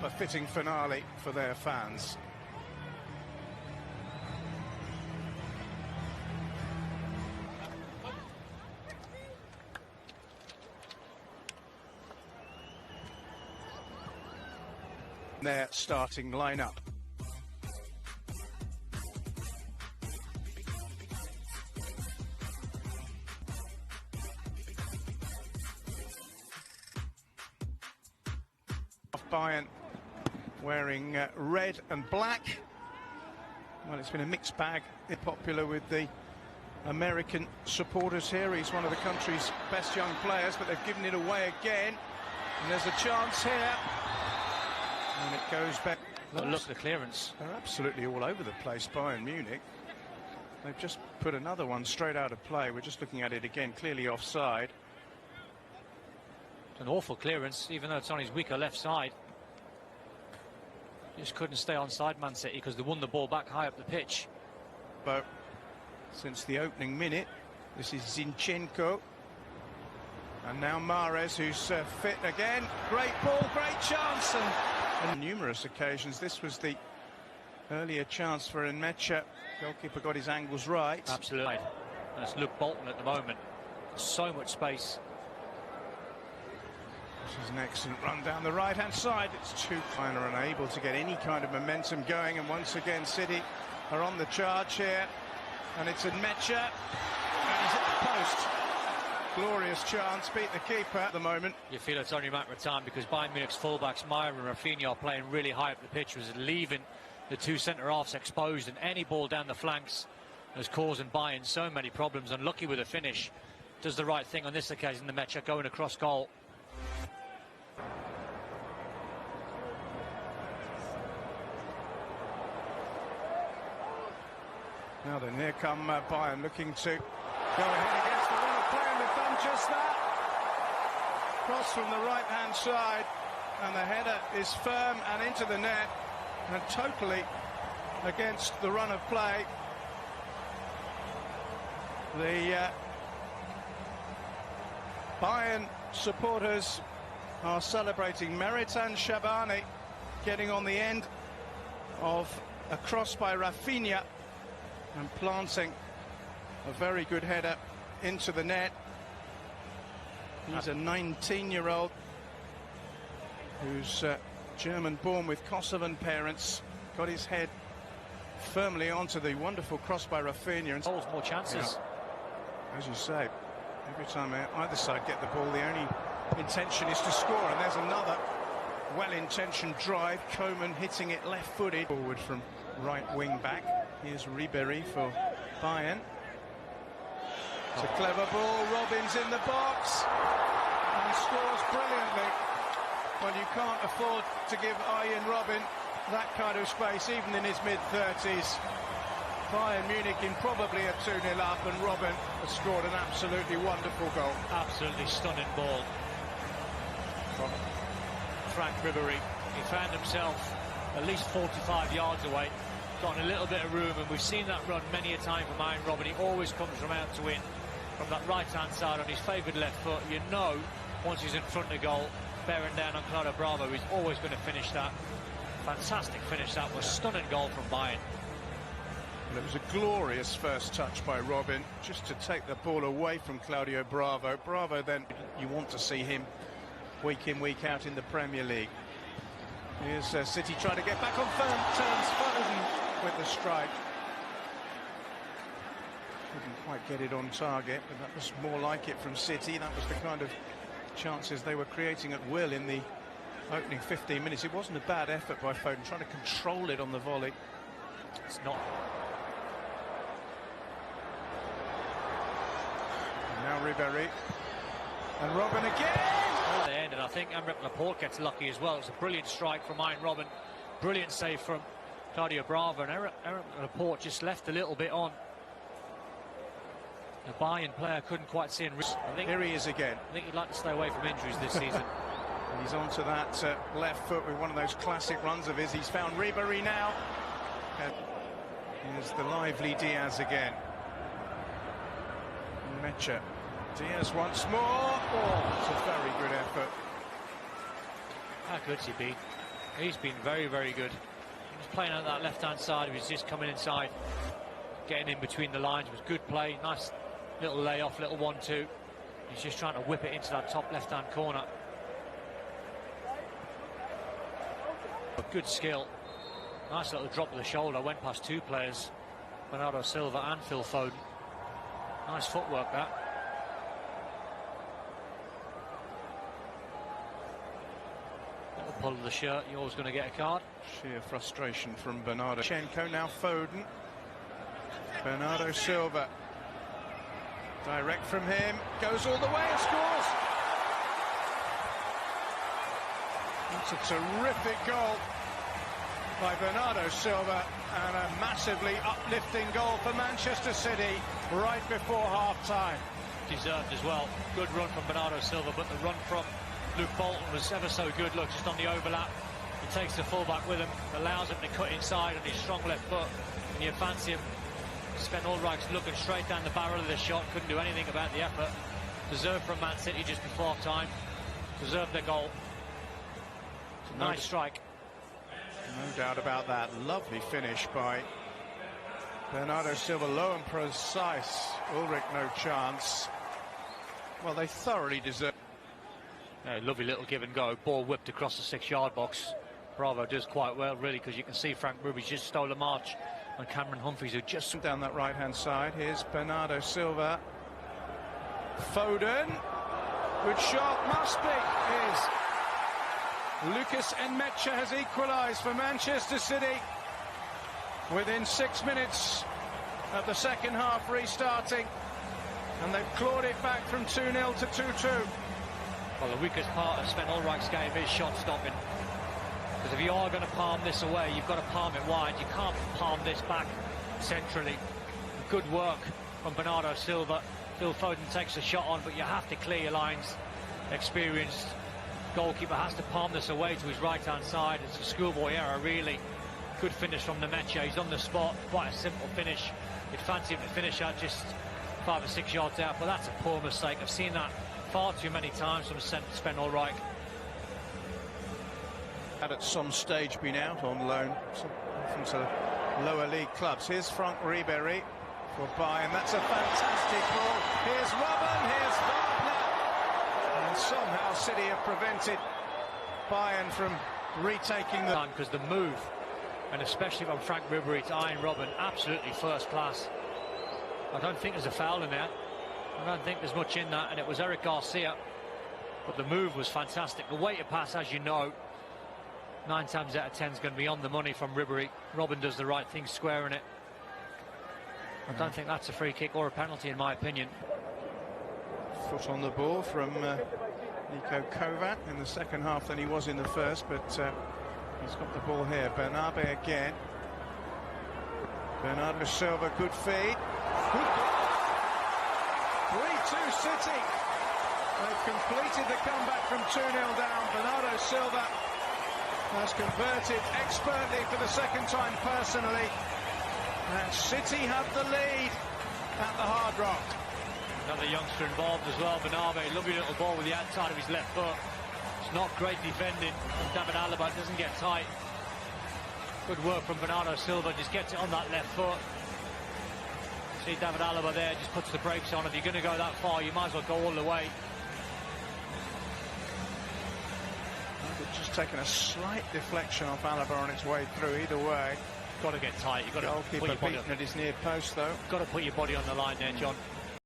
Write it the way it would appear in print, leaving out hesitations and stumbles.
a fitting finale for their fans. Their starting lineup. Bayern wearing red and black. Well, it's been a mixed bag. Popular with the American supporters here. He's one of the country's best young players, but they've given it away again. And there's a chance here. And it goes back. Well, look at the clearance. They're absolutely all over the place, Bayern Munich. They've just put another one straight out of play. We're just looking at it again, clearly offside. It's an awful clearance, even though it's on his weaker left side. Just couldn't stay onside, Man City, because they won the ball back high up the pitch. But since the opening minute, this is Zinchenko. And now Mahrez, who's fit again. Great ball, great chance. And on numerous occasions, this was the earlier chance for Nmecha. Goalkeeper got his angles right. Absolutely. And it's Luke Bolton at the moment. So much space. This is an excellent run down the right-hand side. It's too kind or unable to get any kind of momentum going. And once again, City are on the charge here. And it's Nmecha. And he's at the post. Glorious chance, beat the keeper at the moment. You feel it's only a matter of time because Bayern Munich's fullbacks, Meyer and Rafinha, are playing really high up the pitch, was leaving the two centre-halves exposed, and any ball down the flanks is causing Bayern so many problems. Unlucky with a finish. Does the right thing on this occasion, Nmecha going across goal. Now then, here come Bayern looking to go ahead against the wall of play, and they've done just that. Cross from the right-hand side, and the header is firm and into the net, and totally against the run of play. The Bayern supporters are celebrating Meritan Shabani getting on the end of a cross by Rafinha and planting a very good header into the net. He's a 19-year-old who's German-born with Kosovan parents. Got his head firmly onto the wonderful cross by Rafinha. And holds more chances. Yeah. As you say, every time either side get the ball, the only intention is to score. And there's another well-intentioned drive. Coman hitting it left-footed. Forward from right wing back. Here's Ribéry for Bayern. It's a clever ball. Robin's in the box. And he scores brilliantly. Well, you can't afford to give Arjen Robben that kind of space, even in his mid-30s. Bayern Munich in probably a 2-0 up, and Robben has scored an absolutely wonderful goal. Absolutely stunning ball from Frank Ribéry. He found himself at least 45 yards away, got in a little bit of room, and we've seen that run many a time from Arjen Robben. He always comes from out to in, from that right-hand side on his favoured left foot. You know, once he's in front of goal, bearing down on Claudio Bravo, he's always going to finish that. Fantastic finish. That was stunning goal from Bayern. Well, it was a glorious first touch by Robben, just to take the ball away from Claudio Bravo. Bravo, then, you want to see him week in, week out in the Premier League. Here's City trying to get back on firm terms. Foden with the strike. Couldn't quite get it on target, but that was more like it from City. That was the kind of chances they were creating at will in the opening 15 minutes. It wasn't a bad effort by Foden, trying to control it on the volley. It's not. And now Ribéry. And Robben again! At the end, and I think Aymeric Laporte gets lucky as well. It's a brilliant strike from Arjen Robben. Brilliant save from Claudio Bravo, and Aymeric Laporte just left a little bit on. The Bayern player couldn't quite see him. Here he is again. I think he'd like to stay away from injuries this season. He's onto that left foot with one of those classic runs of his. He's found Ribéry now. And here's the lively Diaz again. Nmecha. Diaz once more. Oh, it's a very good effort. How good's he been? He's been very, very good. He was playing out that left-hand side. He was just coming inside, getting in between the lines. It was good play. Nice little layoff, little 1-2. He's just trying to whip it into that top left-hand corner. But good skill. Nice little drop of the shoulder. Went past two players, Bernardo Silva and Phil Foden. Nice footwork, that. Little pull of the shirt. You're always going to get a card. Sheer frustration from Bernardo. Chenko, now Foden. Bernardo Silva. Direct from him. Goes all the way and scores. It's a terrific goal by Bernardo Silva and a massively uplifting goal for Manchester City right before half-time. Deserved as well. Good run from Bernardo Silva, but the run from Luke Bolton was ever so good. Look, just on the overlap. He takes the fullback with him, allows him to cut inside on his strong left foot. And you fancy him. Sven Ulreich's looking straight down the barrel of the shot. Couldn't do anything about the effort. Deserved from Man City just before time. Deserved their goal. It's a nice strike. No doubt about that. Lovely finish by Bernardo Silva. Low and precise. Ulreich no chance. Well, they thoroughly deserve. Yeah, lovely little give and go. Ball whipped across the 6-yard box. Bravo does quite well, really, because you can see Frank Ruby's just stole a march on Cameron Humphreys, who just down that right-hand side. Here's Bernardo Silva. Foden. Good shot. Must be. Lucas Nmecha has equalised for Manchester City within 6 minutes of the second half restarting, and they've clawed it back from 2-0 to 2-2. Well, the weakest part of Sven Ulreich's game is shot stopping. Because if you are going to palm this away, you've got to palm it wide. You can't palm this back centrally. Good work from Bernardo Silva. Phil Foden takes a shot on, but you have to clear your lines. Experienced goalkeeper has to palm this away to his right-hand side. It's a schoolboy error, really. Good finish from Nmecha. He's on the spot. Quite a simple finish. You'd fancy him to finish out just 5 or 6 yards out, but that's a poor mistake. I've seen that far too many times from Sven Ulreich. Had at some stage been out on loan from to lower league clubs. Here's Frank Ribery for Bayern. That's a fantastic ball. Here's Robben. Here's Wagner. And somehow City have prevented Bayern from retaking the... Because the move, and especially from Frank Ribery to Ian Robben, absolutely first class. I don't think there's a foul in there. I don't think there's much in that, and it was Eric Garcia. But the move was fantastic. The way to pass, as you know, 9 times out of 10 is going to be on the money from Ribery. Robben does the right thing, squaring it. I don't think that's a free kick or a penalty, in my opinion. Foot on the ball from Niko Kovac in the second half than he was in the first, but he's got the ball here. Bernabe again. Bernardo Silva, good feed. 3-2 City. They've completed the comeback from 2-0 down. Bernardo Silva has converted expertly for the second time personally. And City have the lead at the Hard Rock. Another youngster involved as well, Bernabe. Lovely little ball with the outside of his left foot. It's not great defending from David Alaba. It doesn't get tight. Good work from Bernardo Silva. Just gets it on that left foot. See David Alaba there, just puts the brakes on. If you're going to go that far, you might as well go all the way. They've just taken a slight deflection off Alaba on its way through. Either way, got to get tight. You've got to put your body beaten at his near post, though. Got to put your body on the line there, John.